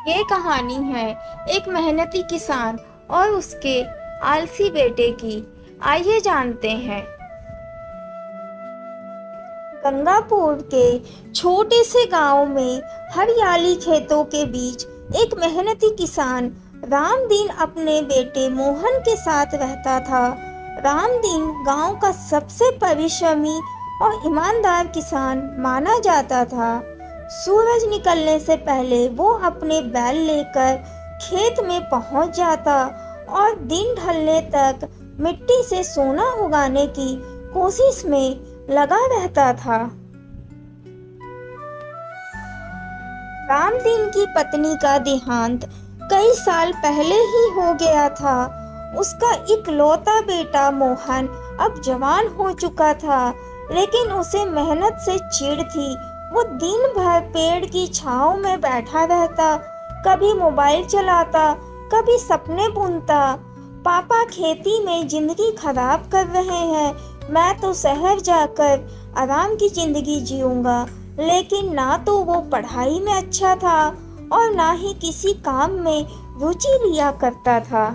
ये कहानी है एक मेहनती किसान और उसके आलसी बेटे की। आइए जानते हैं। गंगापुर के छोटे से गांव में हरियाली खेतों के बीच एक मेहनती किसान रामदीन अपने बेटे मोहन के साथ रहता था। रामदीन गांव का सबसे परिश्रमी और ईमानदार किसान माना जाता था। सूरज निकलने से पहले वो अपने बैल लेकर खेत में पहुंच जाता और दिन ढलने तक मिट्टी से सोना उगाने की कोशिश में लगा रहता था। रामदीन की पत्नी का देहांत कई साल पहले ही हो गया था। उसका इकलौता बेटा मोहन अब जवान हो चुका था, लेकिन उसे मेहनत से चिढ़ थी। वो दिन भर पेड़ की छांव में बैठा रहता, कभी मोबाइल चलाता, कभी सपने बुनता। पापा खेती में जिंदगी खराब कर रहे हैं, मैं तो शहर जाकर आराम की जिंदगी जीऊंगा। लेकिन ना तो वो पढ़ाई में अच्छा था और ना ही किसी काम में रुचि लिया करता था।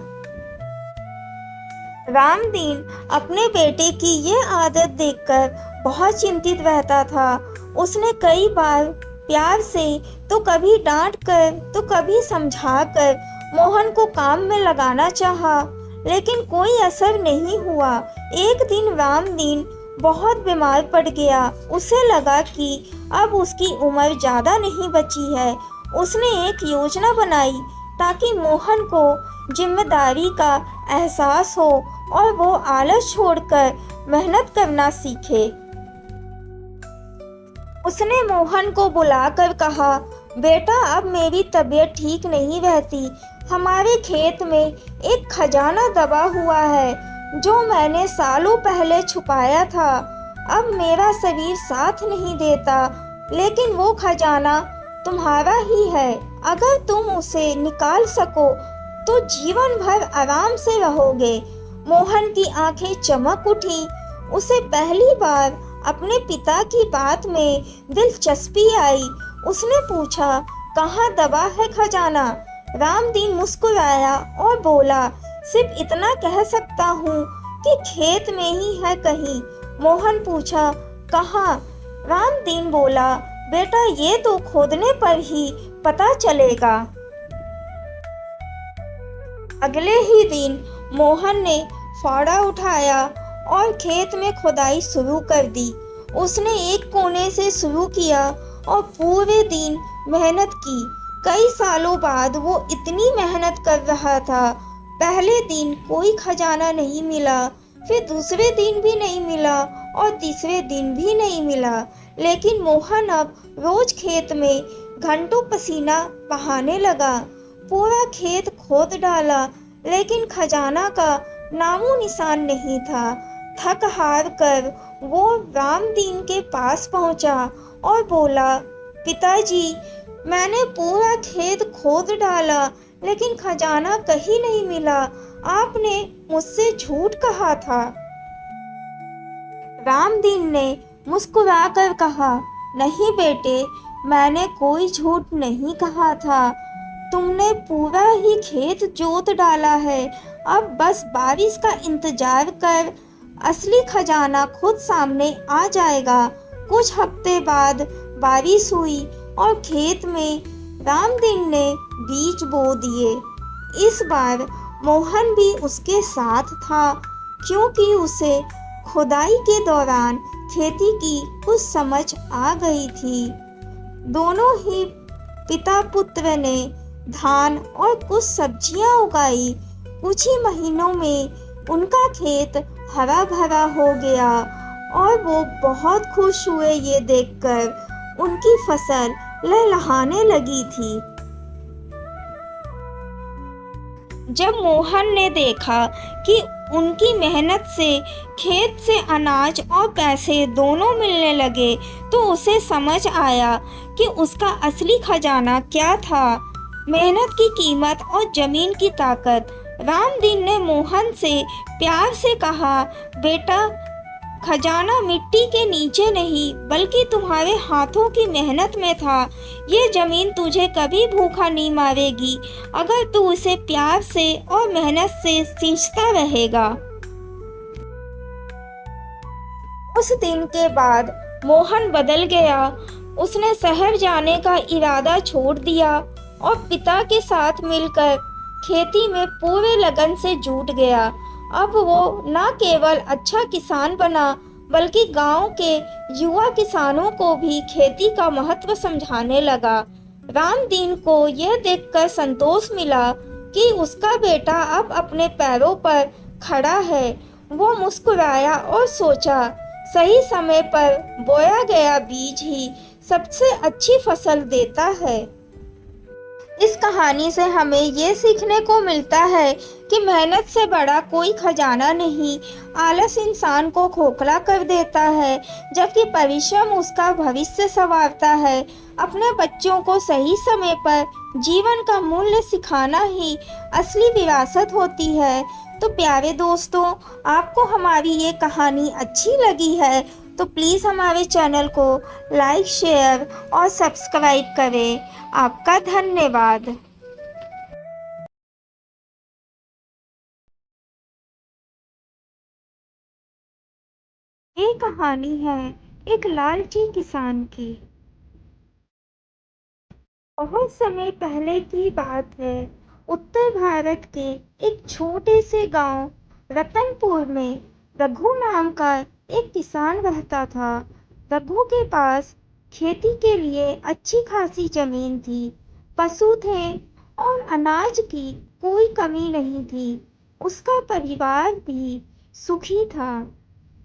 रामदीन अपने बेटे की ये आदत देखकर बहुत चिंतित रहता था। उसने कई बार प्यार से, तो कभी डांट कर, तो कभी समझाकर मोहन को काम में लगाना चाहा, लेकिन कोई असर नहीं हुआ। एक दिन रामदीन बहुत बीमार पड़ गया। उसे लगा कि अब उसकी उम्र ज़्यादा नहीं बची है। उसने एक योजना बनाई ताकि मोहन को जिम्मेदारी का एहसास हो और वो आलस छोड़कर मेहनत करना सीखे। उसने मोहन को बुलाकर कहा, बेटा, अब मेरी तबीयत ठीक नहीं रहती। हमारे खेत में एक खजाना दबा हुआ है जो मैंने सालों पहले छुपाया था। अब मेरा शरीर साथ नहीं देता, लेकिन वो खजाना तुम्हारा ही है। अगर तुम उसे निकाल सको तो जीवन भर आराम से रहोगे। मोहन की आंखें चमक उठी। उसे पहली बार अपने पिता की बात में दिलचस्पी आई। उसने पूछा, कहाँ दबा है खजाना? रामदीन मुस्कुराया और बोला, सिर्फ इतना कह सकता हूँ कि खेत में ही है कहीं। मोहन पूछा, कहाँ? रामदीन बोला, बेटा, ये तो खोदने पर ही पता चलेगा। अगले ही दिन मोहन ने फावड़ा उठाया और खेत में खुदाई शुरू कर दी। उसने एक कोने से शुरू किया और पूरे दिन मेहनत की। कई सालों बाद वो इतनी मेहनत कर रहा था। पहले दिन कोई खजाना नहीं मिला, फिर दूसरे दिन भी नहीं मिला और तीसरे दिन भी नहीं मिला। लेकिन मोहन अब रोज खेत में घंटों पसीना बहाने लगा। पूरा खेत खोद डाला, लेकिन खजाना का नामो निशान नहीं था। थक हार कर वो रामदीन के पास पहुंचा और बोला, पिताजी, मैंने पूरा खेत खोद डाला, लेकिन खजाना कहीं नहीं मिला। आपने मुझसे झूठ कहा था। रामदीन ने मुस्कुराकर कहा, नहीं बेटे, मैंने कोई झूठ नहीं कहा था। तुमने पूरा ही खेत जोत डाला है। अब बस बारिश का इंतजार कर, असली खजाना खुद सामने आ जाएगा। कुछ हफ्ते बाद बारिश हुई और खेत में रामदीन ने बीज बो दिए। इस बार मोहन भी उसके साथ था, क्योंकि उसे खुदाई के दौरान खेती की कुछ समझ आ गई थी। दोनों ही पिता पुत्र ने धान और कुछ सब्जियां उगाई। कुछ ही महीनों में उनका खेत हरा भरा हो गया और वो बहुत खुश हुए ये देखकर उनकी फसल लहलहाने लगी थी। जब मोहन ने देखा कि उनकी मेहनत से खेत से अनाज और पैसे दोनों मिलने लगे, तो उसे समझ आया कि उसका असली खजाना क्या था, मेहनत की कीमत और जमीन की ताकत। रामदीन ने मोहन से प्यार से कहा, बेटा, खजाना मिट्टी के नीचे नहीं बल्कि तुम्हारे हाथों की मेहनत में था। ये जमीन तुझे कभी भूखा नहीं मारेगी अगर तू उसे प्यार से और मेहनत से सींचता रहेगा। उस दिन के बाद मोहन बदल गया। उसने शहर जाने का इरादा छोड़ दिया और पिता के साथ मिलकर खेती में पूरे लगन से जुट गया। अब वो न केवल अच्छा किसान बना बल्कि गांव के युवा किसानों को भी खेती का महत्व समझाने लगा। रामदीन को यह देखकर संतोष मिला कि उसका बेटा अब अपने पैरों पर खड़ा है। वो मुस्कुराया और सोचा, सही समय पर बोया गया बीज ही सबसे अच्छी फसल देता है। इस कहानी से हमें ये सीखने को मिलता है कि मेहनत से बड़ा कोई खजाना नहीं। आलस इंसान को खोखला कर देता है जबकि परिश्रम उसका भविष्य संवारता है। अपने बच्चों को सही समय पर जीवन का मूल्य सिखाना ही असली विरासत होती है। तो प्यारे दोस्तों, आपको हमारी ये कहानी अच्छी लगी है तो प्लीज़ हमारे चैनल को लाइक, शेयर और सब्सक्राइब करें। आपका धन्यवाद। ये कहानी है एक लालची किसान की। बहुत समय पहले की बात है। उत्तर भारत के एक छोटे से गांव रतनपुर में रघु नाम का एक किसान रहता था। रघु के पास खेती के लिए अच्छी खासी जमीन थी, पशु थे और अनाज की कोई कमी नहीं थी। उसका परिवार भी सुखी था।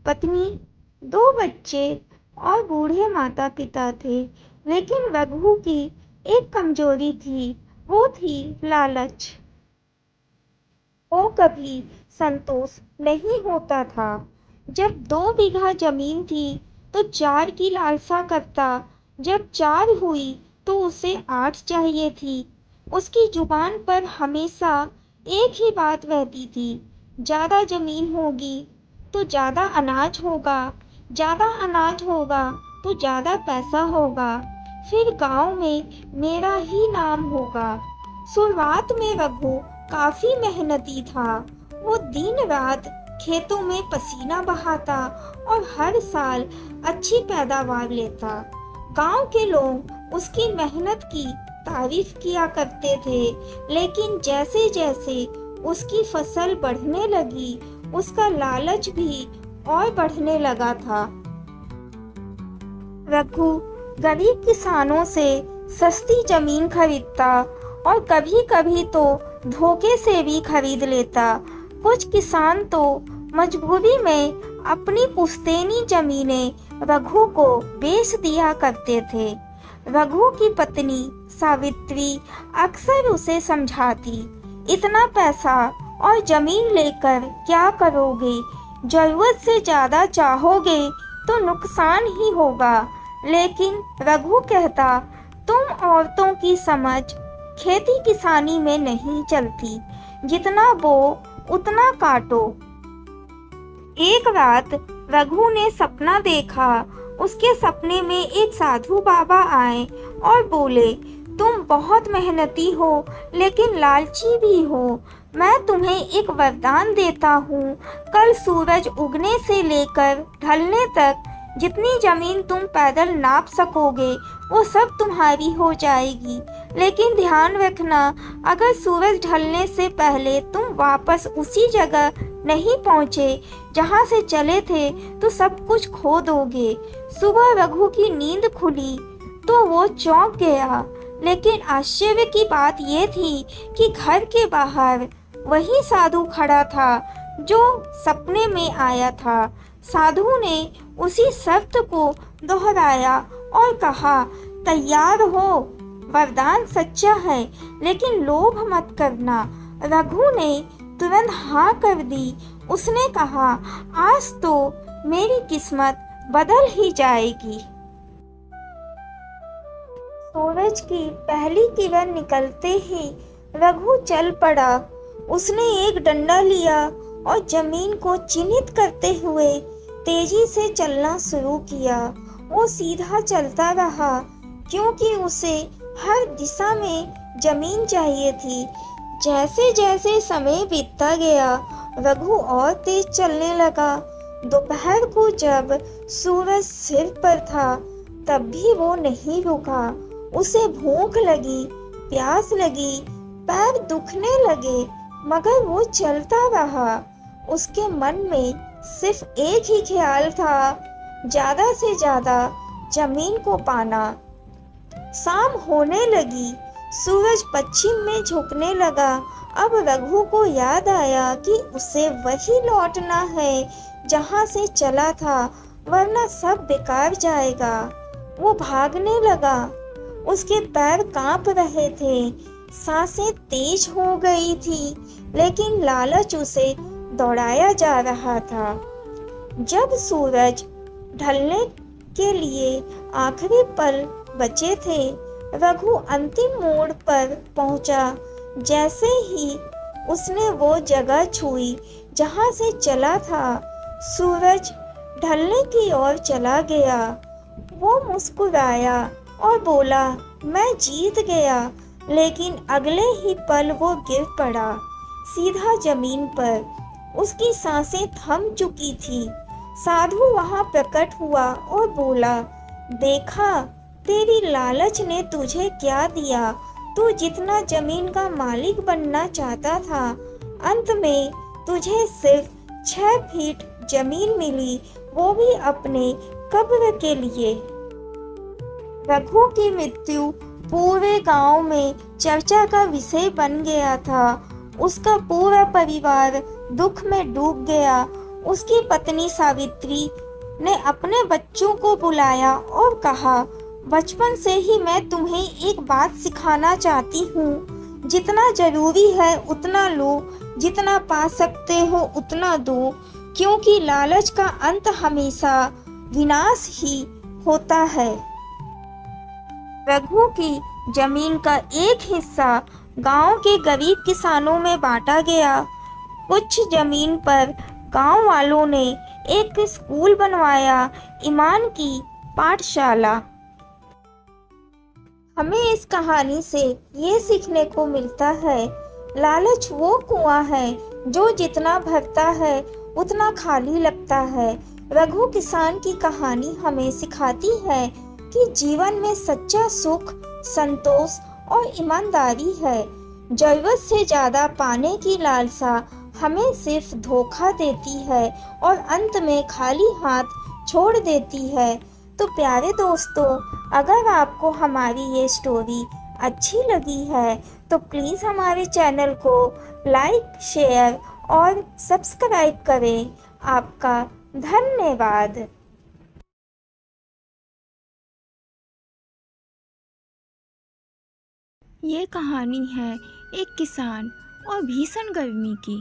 पत्नी, 2 बच्चे और बूढ़े माता पिता थे। लेकिन रघु की एक कमजोरी थी, वो थी लालच। वो कभी संतोष नहीं होता था। जब 2 बीघा जमीन थी तो 4 की लालसा करता। जब 4 हुई तो उसे 8 चाहिए थी। उसकी जुबान पर हमेशा एक ही बात रहती थी, ज्यादा जमीन होगी तो ज्यादा अनाज होगा, ज्यादा अनाज होगा तो ज्यादा पैसा होगा, फिर गांव में मेरा ही नाम होगा। शुरुआत में रघु काफी मेहनती था। वो दिन रात खेतों में पसीना बहाता और हर साल अच्छी पैदावार लेता। गांव के लोग उसकी मेहनत की तारीफ किया करते थे। लेकिन जैसे जैसे उसकी फसल बढ़ने लगी, उसका लालच भी और बढ़ने लगा था। रघु गरीब किसानों से सस्ती जमीन खरीदता और कभी कभी तो धोखे से भी खरीद लेता। कुछ किसान तो मजबूरी में अपनी पुश्तैनी जमीनें रघु को बेच दिया करते थे। रघु की पत्नी सावित्री अक्सर उसे समझाती, इतना पैसा और जमीन लेकर क्या करोगे? जरूरत से ज्यादा चाहोगे तो नुकसान ही होगा। लेकिन रघु कहता, तुम औरतों की समझ खेती किसानी में नहीं चलती, जितना बो उतना काटो। एक रात रघु ने सपना देखा। उसके सपने में एक साधु बाबा आए और बोले, तुम बहुत मेहनती हो लेकिन लालची भी हो। मैं तुम्हें एक वरदान देता हूँ। कल सूरज उगने से लेकर ढलने तक जितनी जमीन तुम पैदल नाप सकोगे वो सब तुम्हारी हो जाएगी। लेकिन ध्यान रखना, अगर सूरज ढलने से पहले तुम वापस उसी जगह नहीं पहुँचे जहाँ से चले थे तो सब कुछ खो दोगे। सुबह रघु की नींद खुली तो वो चौंक गया। लेकिन आश्चर्य की बात ये थी कि घर के बाहर वही साधु खड़ा था जो सपने में आया था। साधु ने उसी शर्त को दोहराया और कहा, तैयार हो, वरदान सच्चा है लेकिन लोभ मत करना। रघु ने तुरंत हाँ कर दी। उसने कहा, आज तो मेरी किस्मत बदल ही जाएगी। सूरज की पहली किरण निकलते ही रघु चल पड़ा। उसने एक डंडा लिया और जमीन को चिन्हित करते हुए तेजी से चलना शुरू किया। वो सीधा चलता रहा क्योंकि उसे हर दिशा में जमीन चाहिए थी। जैसे जैसे समय बीतता गया रघु और तेज चलने लगा। दोपहर को जब सूरज सिर पर था तब भी वो नहीं रुका। उसे भूख लगी, प्यास लगी, पैर दुखने लगे, मगर वो चलता रहा। उसके मन में सिर्फ एक ही ख्याल था, ज्यादा से ज्यादा जमीन को पाना। शाम होने लगी, सूरज पश्चिम में झुकने लगा। अब रघु को याद आया कि उसे वही लौटना है जहां से चला था, वरना सब बेकार जाएगा। वो भागने लगा। उसके पैर कांप रहे थे, सांसें तेज हो गई थी, लेकिन लालच उसे दौड़ाया जा रहा था। जब सूरज ढलने के लिए आखिरी पल बचे थे, रघु अंतिम मोड़ पर पहुंचा। जैसे ही उसने वो जगह छुई जहां से चला था, सूरज ढलने की ओर चला गया। वो मुस्कुराया और बोला, मैं जीत गया। लेकिन अगले ही पल वो गिर पड़ा, सीधा जमीन पर। उसकी सांसें थम चुकी थी। साधु वहां प्रकट हुआ और बोला, देखा, तेरी लालच ने तुझे क्या दिया। तू जितना जमीन का मालिक बनना चाहता था, अंत में तुझे सिर्फ 6 फीट जमीन मिली, वो भी अपने कब्र के लिए। रघु की मृत्यु पूरे गांव में चर्चा का विषय बन गया था। उसका पूरा परिवार दुख में डूब गया। उसकी पत्नी सावित्री ने अपने बच्चों को बुलाया और कहा, बचपन से ही मैं तुम्हें एक बात सिखाना चाहती हूँ। जितना जरूरी है उतना लो, जितना पा सकते हो उतना दो, क्योंकि लालच का अंत हमेशा विनाश ही होता है। रघु की जमीन का एक हिस्सा गांव के गरीब किसानों में बांटा गया। कुछ जमीन पर गांव वालों ने एक स्कूल बनवाया, ईमान की पाठशाला। हमें इस कहानी से ये सीखने को मिलता है, लालच वो कुआं है जो जितना भरता है उतना खाली लगता है। रघु किसान की कहानी हमें सिखाती है कि जीवन में सच्चा सुख, संतोष और ईमानदारी है। जरूरत से ज्यादा पाने की लालसा हमें सिर्फ धोखा देती है और अंत में खाली हाथ छोड़ देती है। तो प्यारे दोस्तों, अगर आपको हमारी ये स्टोरी अच्छी लगी है तो प्लीज़ हमारे चैनल को लाइक, शेयर और सब्सक्राइब करें। आपका धन्यवाद। ये कहानी है एक किसान और भीषण गर्मी की।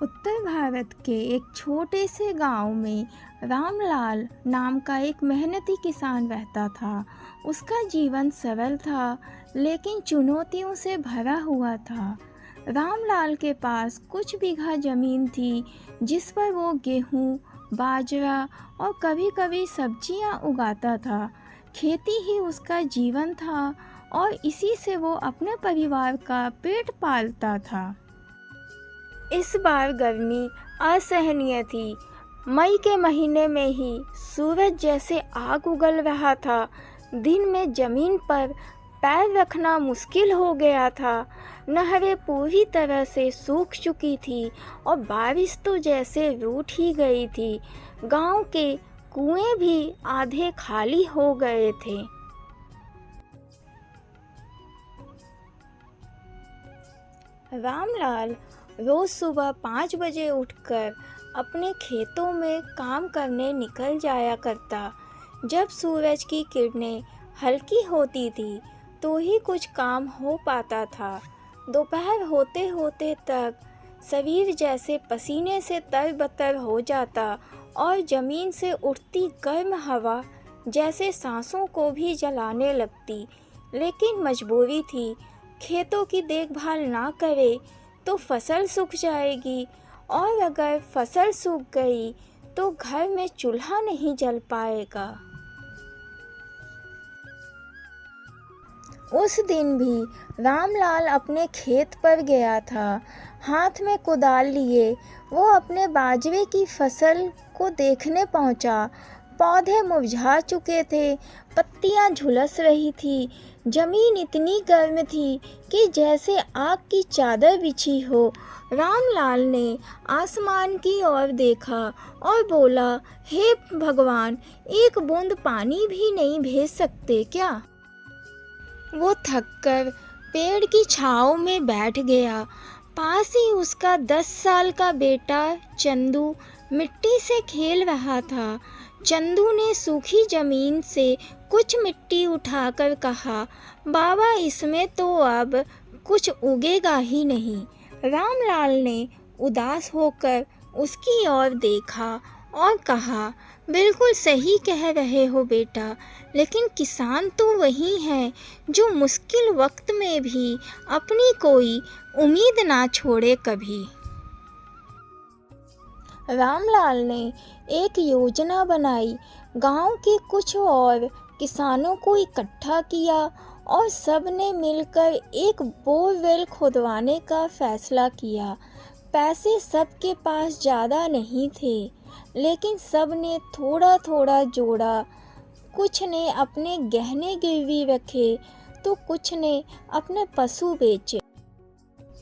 उत्तर भारत के एक छोटे से गांव में रामलाल नाम का एक मेहनती किसान रहता था। उसका जीवन सरल था, लेकिन चुनौतियों से भरा हुआ था। रामलाल के पास कुछ बीघा ज़मीन थी, जिस पर वो गेहूँ, बाजरा और कभी कभी सब्जियां उगाता था। खेती ही उसका जीवन था और इसी से वो अपने परिवार का पेट पालता था। इस बार गर्मी असहनीय थी। मई के महीने में ही सूरज जैसे आग उगल रहा था। दिन में जमीन पर पैर रखना मुश्किल हो गया था। नहरें पूरी तरह से सूख चुकी थी और बारिश तो जैसे रूठ ही गई थी। गांव के कुएं भी आधे खाली हो गए थे। रामलाल रोज सुबह 5 बजे उठकर अपने खेतों में काम करने निकल जाया करता। जब सूरज की किरणें हल्की होती थी तो ही कुछ काम हो पाता था। दोपहर होते होते तक शरीर जैसे पसीने से तरबतर हो जाता और ज़मीन से उठती गर्म हवा जैसे सांसों को भी जलाने लगती। लेकिन मजबूरी थी, खेतों की देखभाल ना करे तो फसल सूख जाएगी और अगर फसल सूख गई तो घर में चूल्हा नहीं जल पाएगा। उस दिन भी रामलाल अपने खेत पर गया था। हाथ में कुदाल लिए वो अपने बाजरे की फसल को देखने पहुंचा। पौधे मुरझा चुके थे, पत्तियां झुलस रही थी, जमीन इतनी गर्म थी कि जैसे आग की चादर बिछी हो। रामलाल ने आसमान की ओर देखा और बोला, हे भगवान, एक बूंद पानी भी नहीं भेज सकते क्या? वो थककर पेड़ की छांव में बैठ गया। पास ही उसका 10 साल का बेटा चंदू मिट्टी से खेल रहा था। चंदू ने सूखी ज़मीन से कुछ मिट्टी उठाकर कहा, बाबा, इसमें तो अब कुछ उगेगा ही नहीं। रामलाल ने उदास होकर उसकी ओर देखा और कहा, बिल्कुल सही कह रहे हो बेटा, लेकिन किसान तो वही है जो मुश्किल वक्त में भी अपनी कोई उम्मीद ना छोड़े कभी। रामलाल ने एक योजना बनाई। गांव के कुछ और किसानों को इकट्ठा किया और सब ने मिलकर एक बोरवेल खुदवाने का फैसला किया। पैसे सबके पास ज़्यादा नहीं थे, लेकिन सब ने थोड़ा थोड़ा जोड़ा। कुछ ने अपने गहने गिरवी रखे तो कुछ ने अपने पशु बेचे।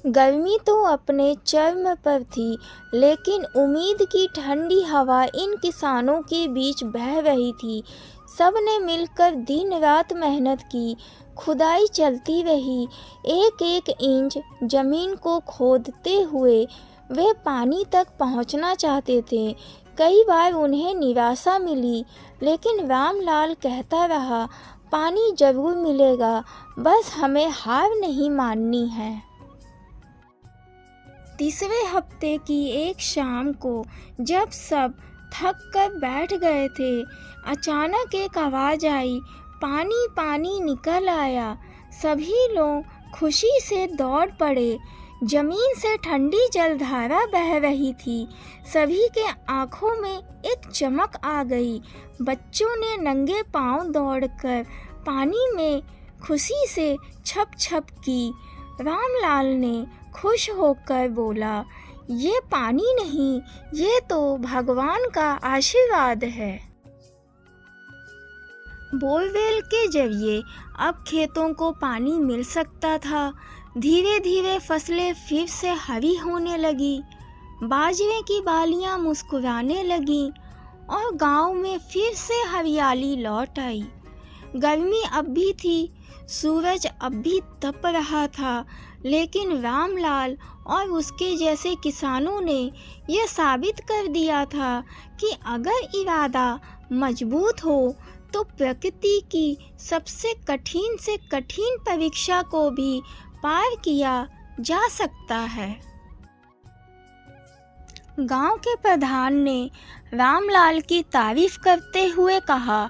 गर्मी तो अपने चरम पर थी, लेकिन उम्मीद की ठंडी हवा इन किसानों के बीच बह रही थी। सब ने मिलकर दिन रात मेहनत की, खुदाई चलती रही। एक एक इंच ज़मीन को खोदते हुए वे पानी तक पहुंचना चाहते थे। कई बार उन्हें निराशा मिली, लेकिन रामलाल कहता रहा, पानी जरूर मिलेगा, बस हमें हार नहीं माननी है। तीसरे हफ्ते की एक शाम को जब सब थक कर बैठ गए थे, अचानक एक आवाज़ आई, पानी पानी निकल आया। सभी लोग खुशी से दौड़ पड़े। जमीन से ठंडी जलधारा बह रही थी। सभी के आंखों में एक चमक आ गई। बच्चों ने नंगे पांव दौड़कर पानी में खुशी से छप छप की। रामलाल ने खुश होकर बोला, ये पानी नहीं, ये तो भगवान का आशीर्वाद है। बोरवेल के जरिए अब खेतों को पानी मिल सकता था। धीरे धीरे फसलें फिर से हरी होने लगी, बाजरे की बालियां मुस्कुराने लगीं और गांव में फिर से हरियाली लौट आई। गर्मी अब भी थी, सूरज अब भी तप रहा था, लेकिन रामलाल और उसके जैसे किसानों ने यह साबित कर दिया था कि अगर इरादा मजबूत हो तो प्रकृति की सबसे कठिन से कठिन परीक्षा को भी पार किया जा सकता है। गांव के प्रधान ने रामलाल की तारीफ करते हुए कहा,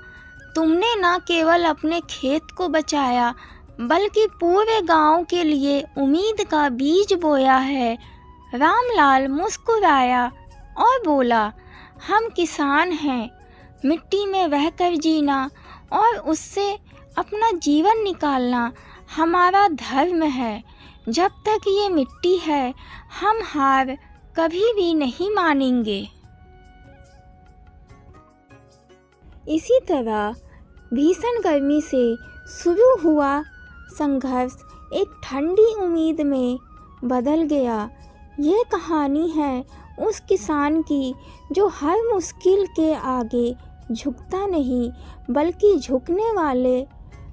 तुमने न केवल अपने खेत को बचाया, बल्कि पूरे गांव के लिए उम्मीद का बीज बोया है। रामलाल मुस्कुराया और बोला, हम किसान हैं, मिट्टी में रहकर जीना और उससे अपना जीवन निकालना हमारा धर्म है। जब तक ये मिट्टी है, हम हार कभी भी नहीं मानेंगे। इसी तरह भीषण गर्मी से शुरू हुआ संघर्ष एक ठंडी उम्मीद में बदल गया। ये कहानी है उस किसान की जो हर मुश्किल के आगे झुकता नहीं, बल्कि झुकने वाले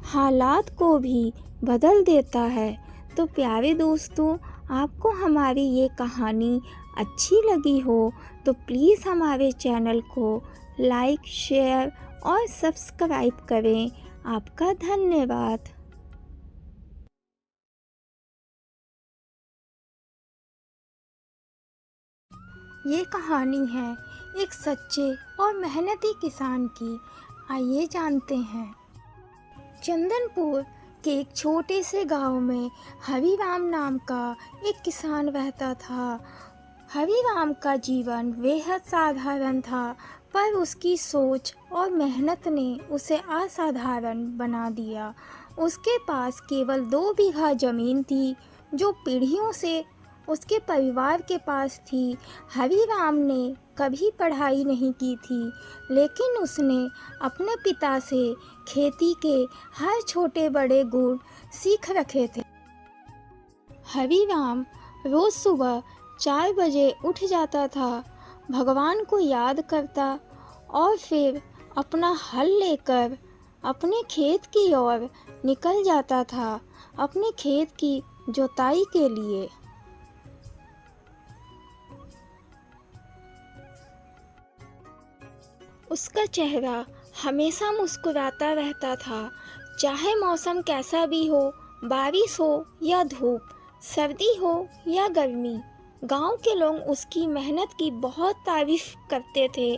हालात को भी बदल देता है। तो प्यारे दोस्तों, आपको हमारी ये कहानी अच्छी लगी हो तो प्लीज़ हमारे चैनल को लाइक, शेयर और सब्सक्राइब करें। आपका धन्यवाद। ये कहानी है एक सच्चे और मेहनती किसान की। आइए जानते हैं। चंदनपुर के एक छोटे से गांव में हरिराम नाम का एक किसान रहता था। हरिराम का जीवन बेहद साधारण था, पर उसकी सोच और मेहनत ने उसे असाधारण बना दिया। उसके पास केवल 2 बीघा ज़मीन थी, जो पीढ़ियों से उसके परिवार के पास थी। हरिराम ने कभी पढ़ाई नहीं की थी, लेकिन उसने अपने पिता से खेती के हर छोटे बड़े गुण सीख रखे थे। हरिराम रोज़ सुबह 4 बजे उठ जाता था, भगवान को याद करता और फिर अपना हल लेकर अपने खेत की ओर निकल जाता था, अपने खेत की जुताई के लिए। उसका चेहरा हमेशा मुस्कुराता रहता था, चाहे मौसम कैसा भी हो, बारिश हो या धूप, सर्दी हो या गर्मी। गांव के लोग उसकी मेहनत की बहुत तारीफ करते थे,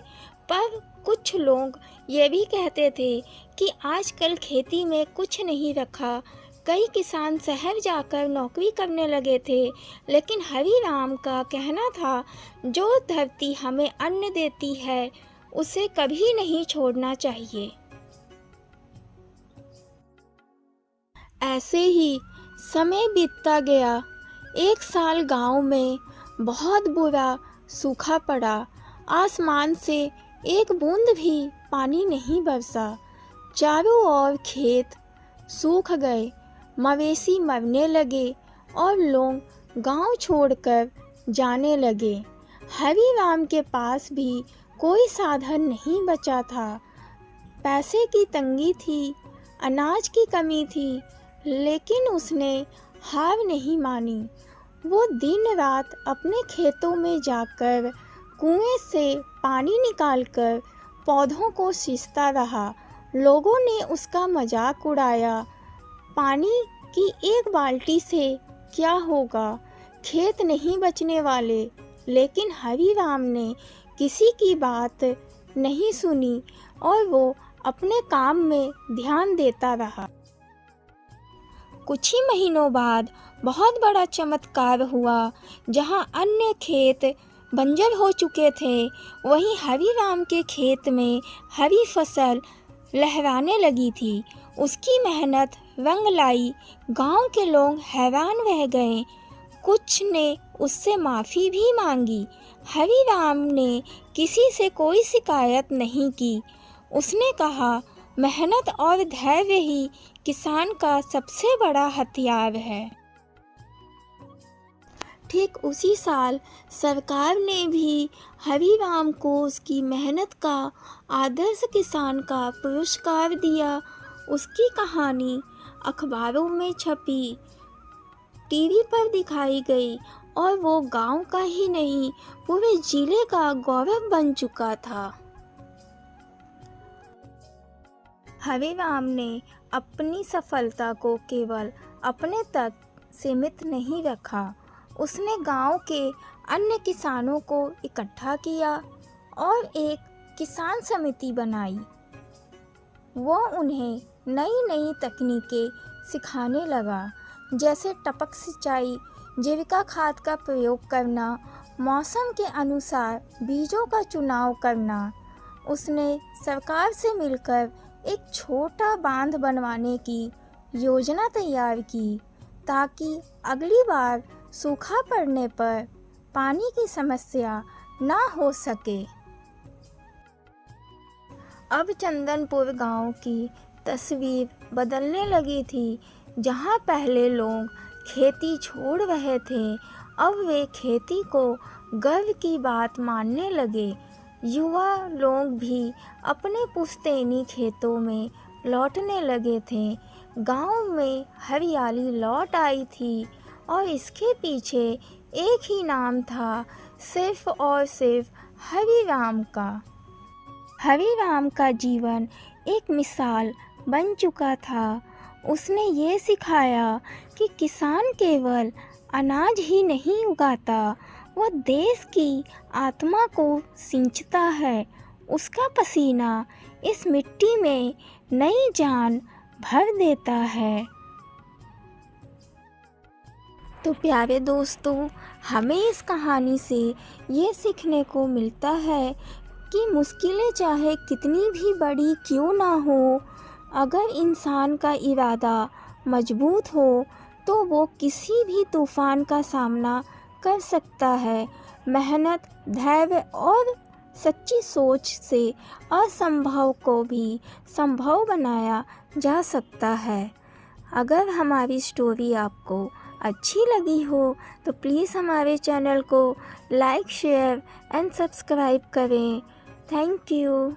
पर कुछ लोग ये भी कहते थे कि आजकल खेती में कुछ नहीं रखा। कई किसान शहर जाकर नौकरी करने लगे थे, लेकिन हरिराम का कहना था, जो धरती हमें अन्न देती है उसे कभी नहीं छोड़ना चाहिए। ऐसे ही समय बीतता गया। एक साल गांव में बहुत बुरा सूखा पड़ा। आसमान से एक बूंद भी पानी नहीं बरसा। चारों ओर खेत सूख गए, मवेशी मरने लगे और लोग गांव छोड़कर जाने लगे। हरिराम के पास भी कोई साधन नहीं बचा था। पैसे की तंगी थी, अनाज की कमी थी, लेकिन उसने हार नहीं मानी। वो दिन रात अपने खेतों में जाकर कुएं से पानी निकालकर पौधों को सींचता रहा। लोगों ने उसका मजाक उड़ाया, पानी की एक बाल्टी से क्या होगा, खेत नहीं बचने वाले। लेकिन हरिराम ने किसी की बात नहीं सुनी और वो अपने काम में ध्यान देता रहा। कुछ ही महीनों बाद बहुत बड़ा चमत्कार हुआ। जहां अन्य खेत बंजर हो चुके थे, वहीं हरिराम के खेत में हरी फसल लहराने लगी थी। उसकी मेहनत रंग लाई। गांव के लोग हैरान रह गए। कुछ ने उससे माफ़ी भी मांगी। हरिराम ने किसी से कोई शिकायत नहीं की। उसने कहा, मेहनत और धैर्य ही किसान का सबसे बड़ा हथियार है। ठीक उसी साल सरकार ने भी हरिराम को उसकी मेहनत का आदर्श किसान का पुरस्कार दिया। उसकी कहानी अखबारों में छपी, टीवी पर दिखाई गई और वो गांव का ही नहीं, पूरे जिले का गौरव बन चुका था। हरिराम ने अपनी सफलता को केवल अपने तक सीमित नहीं रखा। उसने गांव के अन्य किसानों को इकट्ठा किया और एक किसान समिति बनाई। वो उन्हें नई नई तकनीकें सिखाने लगा, जैसे टपक सिंचाई, जैविक खाद का प्रयोग करना, मौसम के अनुसार बीजों का चुनाव करना। उसने सरकार से मिलकर एक छोटा बांध बनवाने की योजना तैयार की, ताकि अगली बार सूखा पड़ने पर पानी की समस्या ना हो सके। अब चंदनपुर गांव की तस्वीर बदलने लगी थी। जहां पहले लोग खेती छोड़ रहे थे, अब वे खेती को गर्व की बात मानने लगे। युवा लोग भी अपने पुश्तैनी खेतों में लौटने लगे थे। गांव में हरियाली लौट आई थी और इसके पीछे एक ही नाम था, सिर्फ और सिर्फ हरिराम का। हरिराम का जीवन एक मिसाल बन चुका था। उसने ये सिखाया कि किसान केवल अनाज ही नहीं उगाता, वह देश की आत्मा को सिंचता है। उसका पसीना इस मिट्टी में नई जान भर देता है। तो प्यारे दोस्तों, हमें इस कहानी से ये सीखने को मिलता है कि मुश्किलें चाहे कितनी भी बड़ी क्यों ना हो, अगर इंसान का इरादा मजबूत हो तो वो किसी भी तूफ़ान का सामना कर सकता है। मेहनत, धैर्य और सच्ची सोच से असंभव को भी संभव बनाया जा सकता है। अगर हमारी स्टोरी आपको अच्छी लगी हो तो प्लीज़ हमारे चैनल को लाइक, शेयर एंड सब्सक्राइब करें। Thank you.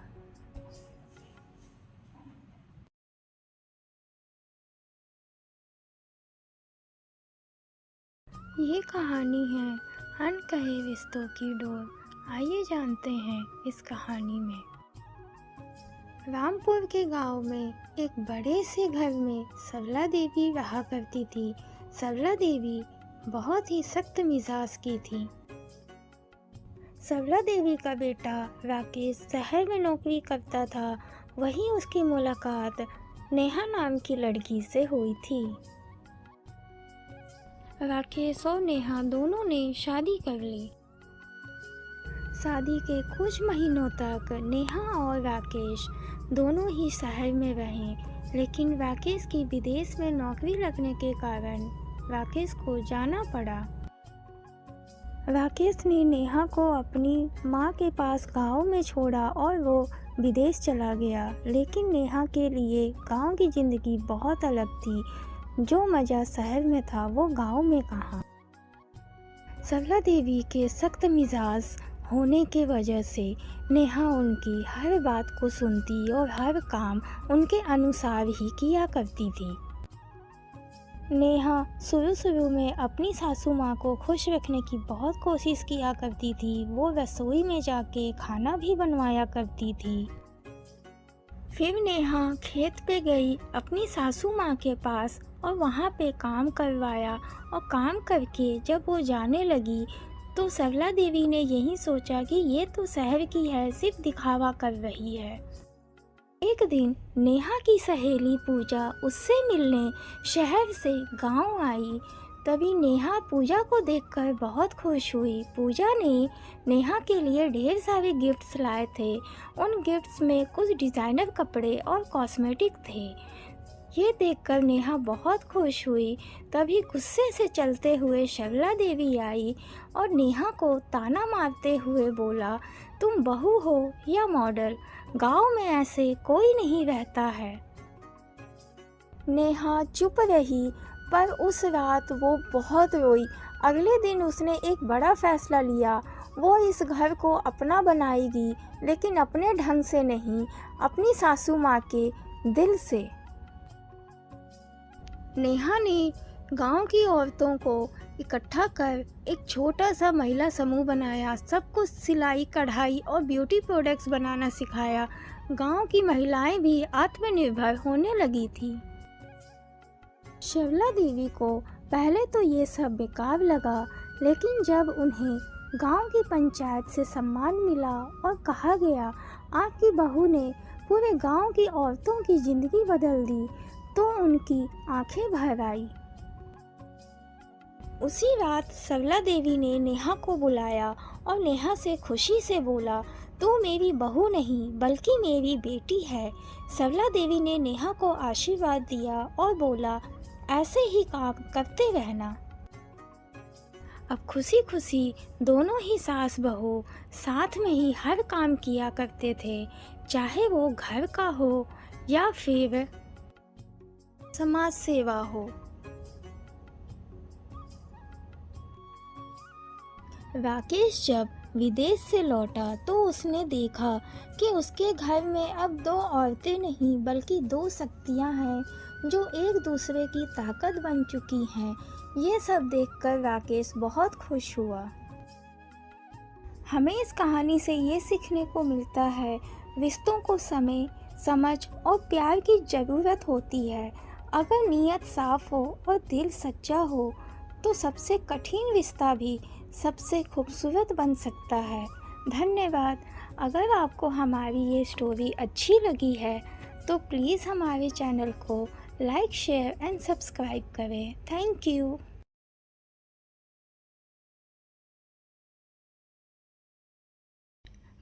ये कहानी है अनकहे रिश्तों की डोर। आइए जानते हैं इस कहानी में। रामपुर के गांव में एक बड़े से घर में सरला देवी रहा करती थी। सरला देवी बहुत ही सख्त मिजाज की थी। सरला देवी का बेटा राकेश शहर में नौकरी करता था। वहीं उसकी मुलाकात नेहा नाम की लड़की से हुई थी। राकेश और नेहा दोनों ने शादी कर ली। शादी के कुछ महीनों तक नेहा और राकेश दोनों ही शहर में रहे, लेकिन राकेश की विदेश में नौकरी लगने के कारण राकेश को जाना पड़ा। राकेश ने नेहा को अपनी माँ के पास गांव में छोड़ा और वो विदेश चला गया। लेकिन नेहा के लिए गांव की ज़िंदगी बहुत अलग थी। जो मज़ा शहर में था वो गांव में कहाँ। सरला देवी के सख्त मिजाज होने के वजह से नेहा उनकी हर बात को सुनती और हर काम उनके अनुसार ही किया करती थी। नेहा शुरू में अपनी सासू माँ को खुश रखने की बहुत कोशिश किया करती थी। वो रसोई में जाके खाना भी बनवाया करती थी। फिर नेहा खेत पे गई अपनी सासू माँ के पास और वहाँ पे काम करवाया, और काम करके जब वो जाने लगी तो सरला देवी ने यही सोचा कि ये तो शहर की है, सिर्फ दिखावा कर रही है। एक दिन नेहा की सहेली पूजा उससे मिलने शहर से गांव आई। तभी नेहा पूजा को देखकर बहुत खुश हुई। पूजा ने नेहा के लिए ढेर सारे गिफ्ट्स लाए थे। उन गिफ्ट्स में कुछ डिज़ाइनर कपड़े और कॉस्मेटिक थे। ये देखकर नेहा बहुत खुश हुई। तभी गुस्से से चलते हुए सरला देवी आई और नेहा को ताना मारते हुए बोला, तुम बहू हो या मॉडल, गांव में ऐसे कोई नहीं रहता है। नेहा चुप रही, पर उस रात वो बहुत रोई। अगले दिन उसने एक बड़ा फैसला लिया। वो इस घर को अपना बनाएगी, लेकिन अपने ढंग से नहीं, अपनी सासू माँ के दिल से। नेहा ने गांव की औरतों को इकट्ठा कर एक छोटा सा महिला समूह बनाया। सबको सिलाई, कढ़ाई और ब्यूटी प्रोडक्ट्स बनाना सिखाया। गांव की महिलाएं भी आत्मनिर्भर होने लगी थी। सरला देवी को पहले तो ये सब बेकार लगा, लेकिन जब उन्हें गांव की पंचायत से सम्मान मिला और कहा गया आपकी बहू ने पूरे गांव की औरतों की ज़िंदगी बदल दी, तो उनकी आंखें भर आई। उसी रात सरला देवी ने नेहा को बुलाया और नेहा से खुशी से बोला, तू मेरी बहू नहीं बल्कि मेरी बेटी है। सरला देवी ने नेहा को आशीर्वाद दिया और बोला, ऐसे ही काम करते रहना। अब खुशी खुशी दोनों ही सास बहू साथ में ही हर काम किया करते थे, चाहे वो घर का हो या फिर समाज सेवा हो। राकेश जब विदेश से लौटा तो उसने देखा कि उसके घर में अब दो औरतें नहीं बल्कि दो शक्तियां हैं जो एक दूसरे की ताकत बन चुकी हैं। ये सब देखकर राकेश बहुत खुश हुआ। हमें इस कहानी से ये सीखने को मिलता है, रिश्तों को समय, समझ और प्यार की ज़रूरत होती है। अगर नीयत साफ हो और दिल सच्चा हो तो सबसे कठिन रिश्ता भी सबसे खूबसूरत बन सकता है। धन्यवाद। अगर आपको हमारी ये स्टोरी अच्छी लगी है तो प्लीज़ हमारे चैनल को लाइक, शेयर एंड सब्सक्राइब करें। Thank you.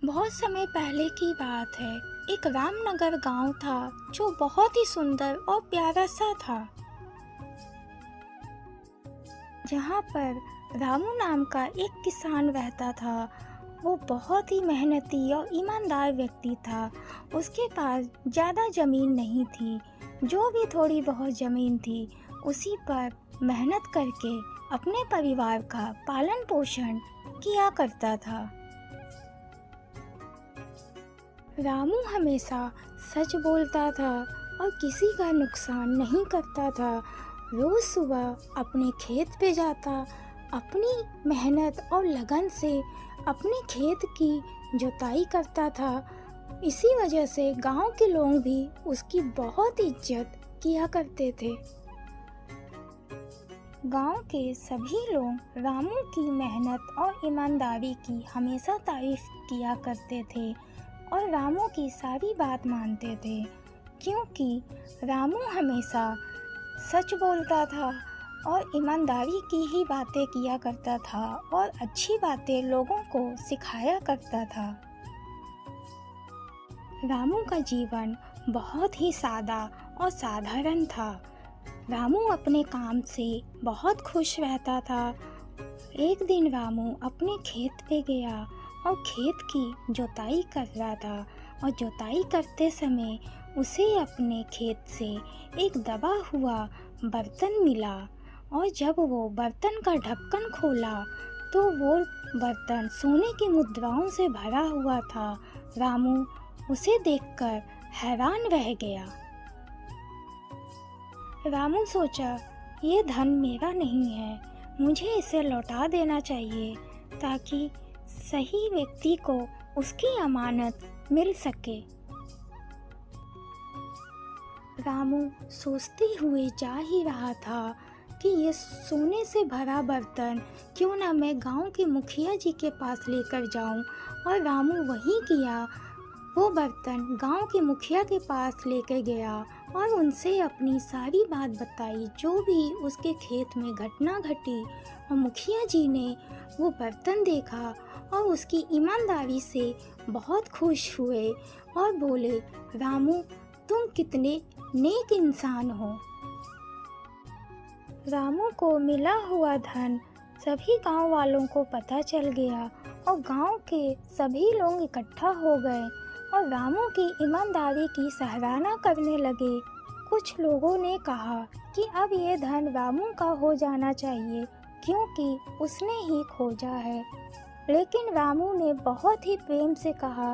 बहुत समय पहले की बात है। एक रामनगर गांव था जो बहुत ही सुंदर और प्यारा सा था। जहाँ पर रामू नाम का एक किसान रहता था। वो बहुत ही मेहनती और ईमानदार व्यक्ति था। उसके पास ज़्यादा ज़मीन नहीं थी। जो भी थोड़ी बहुत ज़मीन थी उसी पर मेहनत करके अपने परिवार का पालन पोषण किया करता था। रामू हमेशा सच बोलता था और किसी का नुकसान नहीं करता था। रोज सुबह अपने खेत पे जाता, अपनी मेहनत और लगन से अपने खेत की जुताई करता था। इसी वजह से गांव के लोग भी उसकी बहुत इज्जत किया करते थे। गांव के सभी लोग रामू की मेहनत और ईमानदारी की हमेशा तारीफ किया करते थे और रामू की सारी बात मानते थे, क्योंकि रामू हमेशा सच बोलता था और ईमानदारी की ही बातें किया करता था और अच्छी बातें लोगों को सिखाया करता था। रामू का जीवन बहुत ही सादा और साधारण था। रामू अपने काम से बहुत खुश रहता था। एक दिन रामू अपने खेत पे गया और खेत की जुताई कर रहा था और जुताई करते समय उसे अपने खेत से एक दबा हुआ बर्तन मिला और जब वो बर्तन का ढक्कन खोला तो वो बर्तन सोने की मुद्राओं से भरा हुआ था। रामू उसे देखकर हैरान रह गया। रामू सोचा, ये धन मेरा नहीं है, मुझे इसे लौटा देना चाहिए ताकि सही व्यक्ति को उसकी अमानत मिल सके। रामू सोचते हुए जा ही रहा था कि ये सोने से भरा बर्तन क्यों ना मैं गांव के मुखिया जी के पास लेकर जाऊं, और रामू वही किया। वो बर्तन गांव के मुखिया के पास लेकर गया और उनसे अपनी सारी बात बताई, जो भी उसके खेत में घटना घटी। और मुखिया जी ने वो बर्तन देखा और उसकी ईमानदारी से बहुत खुश हुए और बोले, रामू तुम कितने नेक इंसान हो। रामू को मिला हुआ धन सभी गांव वालों को पता चल गया और गांव के सभी लोग इकट्ठा हो गए और रामू की ईमानदारी की सराहना करने लगे। कुछ लोगों ने कहा कि अब ये धन रामू का हो जाना चाहिए क्योंकि उसने ही खोजा है, लेकिन रामू ने बहुत ही प्रेम से कहा,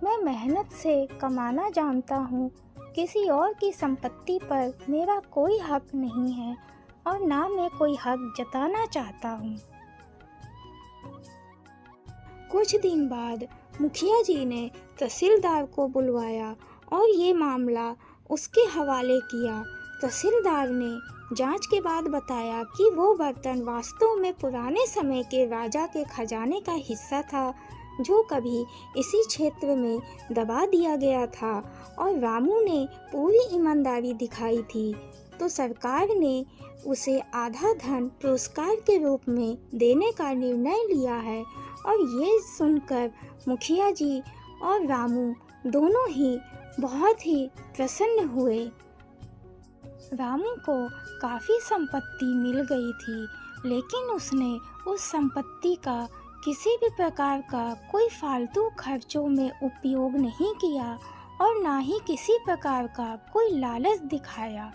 मैं मेहनत से कमाना जानता हूँ, किसी और की संपत्ति पर मेरा कोई हक नहीं है और ना मैं कोई हक जताना चाहता हूँ। कुछ दिन बाद मुखिया जी ने तहसीलदार को बुलवाया और ये मामला उसके हवाले किया। तहसीलदार ने जांच के बाद बताया कि वो बर्तन वास्तव में पुराने समय के राजा के खजाने का हिस्सा था, जो कभी इसी क्षेत्र में दबा दिया गया था और रामू ने पूरी ईमानदारी दिखाई थी, तो सरकार ने उसे आधा धन पुरस्कार के रूप में देने का निर्णय लिया है। और ये सुनकर मुखिया जी और रामू दोनों ही बहुत ही प्रसन्न हुए। रामू को काफ़ी संपत्ति मिल गई थी, लेकिन उसने उस संपत्ति का किसी भी प्रकार का कोई फालतू खर्चों में उपयोग नहीं किया और ना ही किसी प्रकार का कोई लालच दिखाया।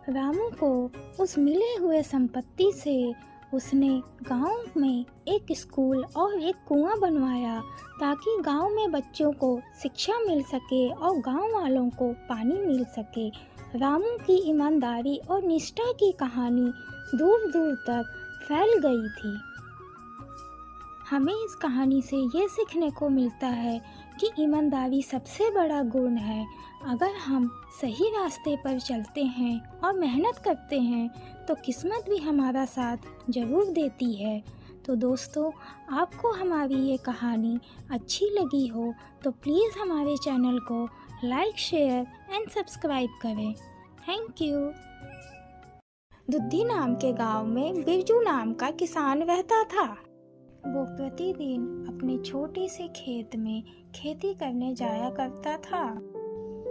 रामू को उस मिले हुए संपत्ति से उसने गांव में एक स्कूल और एक कुआं बनवाया ताकि गांव में बच्चों को शिक्षा मिल सके और गांव वालों को पानी मिल सके। रामू की ईमानदारी और निष्ठा की कहानी दूर दूर तक फैल गई थी। हमें इस कहानी से ये सीखने को मिलता है कि ईमानदारी सबसे बड़ा गुण है। अगर हम सही रास्ते पर चलते हैं और मेहनत करते हैं तो किस्मत भी हमारा साथ ज़रूर देती है। तो दोस्तों, आपको हमारी ये कहानी अच्छी लगी हो तो प्लीज़ हमारे चैनल को लाइक, शेयर एंड सब्सक्राइब करें। Thank you. दुद्धी नाम के गांव में बिरजू नाम का किसान रहता था। वो प्रतिदिन अपने छोटे से खेत में खेती करने जाया करता था।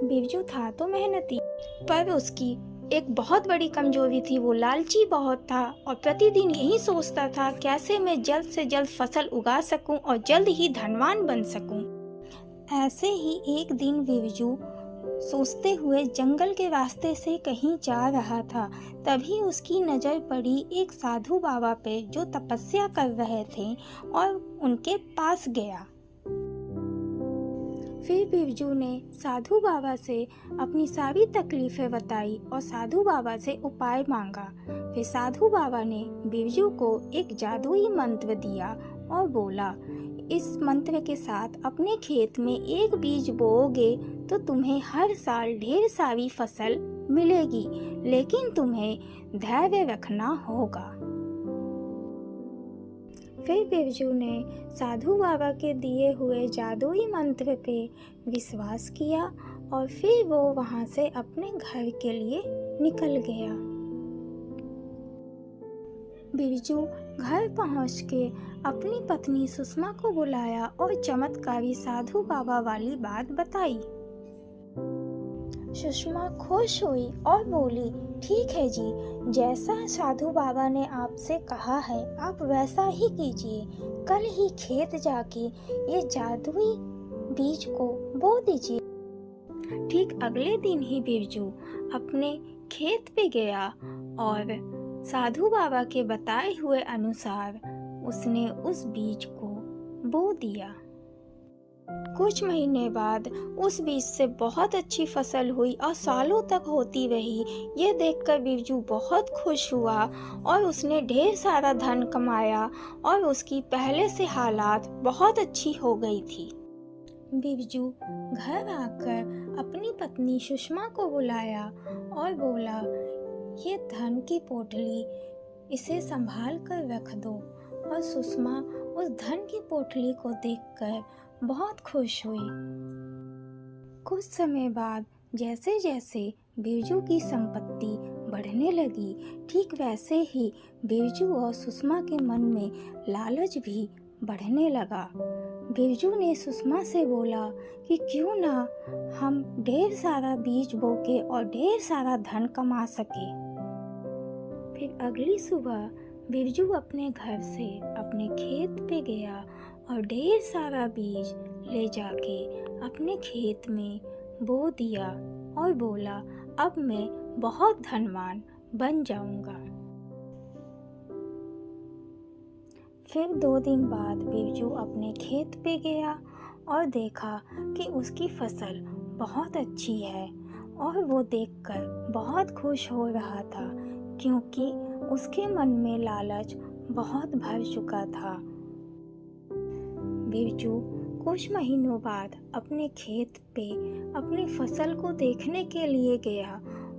बिरजू था तो मेहनती, पर उसकी एक बहुत बड़ी कमजोरी थी, वो लालची बहुत था और प्रतिदिन यही सोचता था कैसे मैं जल्द से जल्द फसल उगा सकूं और जल्द ही धनवान बन सकूं। ऐसे ही एक दिन बिरजू सोचते हुए जंगल के रास्ते से कहीं जा रहा था। तभी उसकी नज़र पड़ी एक साधु बाबा पे जो तपस्या कर रहे थे और उनके पास गया। फिर बिरजू ने साधु बाबा से अपनी सारी तकलीफें बताई और साधु बाबा से उपाय मांगा। फिर साधु बाबा ने बिरजू को एक जादुई मंत्र दिया और बोला, इस मंत्र के साथ अपने खेत में एक बीज बोओगे तो तुम्हें हर साल ढेर सारी फसल मिलेगी, लेकिन तुम्हें धैर्य रखना होगा। फिर बिरजू ने साधु बाबा के दिए हुए जादुई मंत्र पे विश्वास किया और फिर वो वहाँ से अपने घर के लिए निकल गया। बिरजू घर पहुँच के अपनी पत्नी सुषमा को बुलाया और चमत्कारी साधु बाबा वाली बात बताई। सुषमा खुश हुई और बोली, ठीक है जी, जैसा साधु बाबा ने आपसे कहा है आप वैसा ही कीजिए। कल ही खेत जाके ये जादुई बीज को बो दीजिए। ठीक अगले दिन ही बिरजू अपने खेत पे गया और साधु बाबा के बताए हुए अनुसार उसने उस बीज को बो दिया। कुछ महीने बाद उस बीज से बहुत अच्छी फसल हुई और सालों तक होती रही। ये देखकर बिरजू बहुत खुश हुआ और उसने ढेर सारा धन कमाया और उसकी पहले से हालात बहुत अच्छी हो गई थी। बिरजू घर आकर अपनी पत्नी सुषमा को बुलाया और बोला, ये धन की पोटली, इसे संभाल कर रख दो। और सुषमा उस धन की पोटली को देखकर बहुत खुश हुई। कुछ समय बाद जैसे जैसे बिरजू की संपत्ति बढ़ने लगी, ठीक वैसे ही बिरजू और सुषमा के मन में लालच भी बढ़ने लगा। बिरजू ने सुषमा से बोला कि क्यों ना हम ढेर सारा बीज बोके और ढेर सारा धन कमा सके। फिर अगली सुबह बिरजू अपने घर से अपने खेत पे गया और ढेर सारा बीज ले जाके अपने खेत में बो दिया और बोला, अब मैं बहुत धनवान बन जाऊंगा। फिर 2 दिन बाद बिरजू अपने खेत पे गया और देखा कि उसकी फसल बहुत अच्छी है और वो देखकर बहुत खुश हो रहा था, क्योंकि उसके मन में लालच बहुत भर चुका था। बिरजू कुछ महीनों बाद अपने खेत पे अपनी फसल को देखने के लिए गया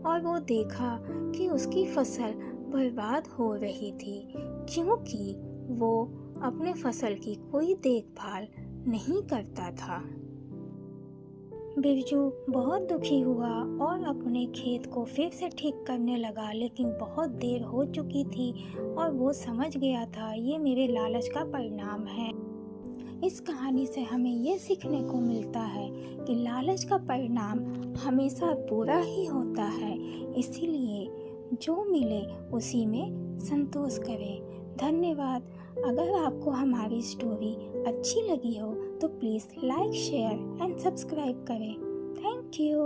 और वो देखा कि उसकी फसल बर्बाद हो रही थी, क्योंकि वो अपने फसल की कोई देखभाल नहीं करता था। बिरजू बहुत दुखी हुआ और अपने खेत को फिर से ठीक करने लगा, लेकिन बहुत देर हो चुकी थी और वो समझ गया था ये मेरे लालच का परिणाम है। इस कहानी से हमें ये सीखने को मिलता है कि लालच का परिणाम हमेशा बुरा ही होता है, इसीलिए जो मिले उसी में संतोष करें। धन्यवाद। अगर आपको हमारी स्टोरी अच्छी लगी हो तो please like, share and subscribe करें। Thank you.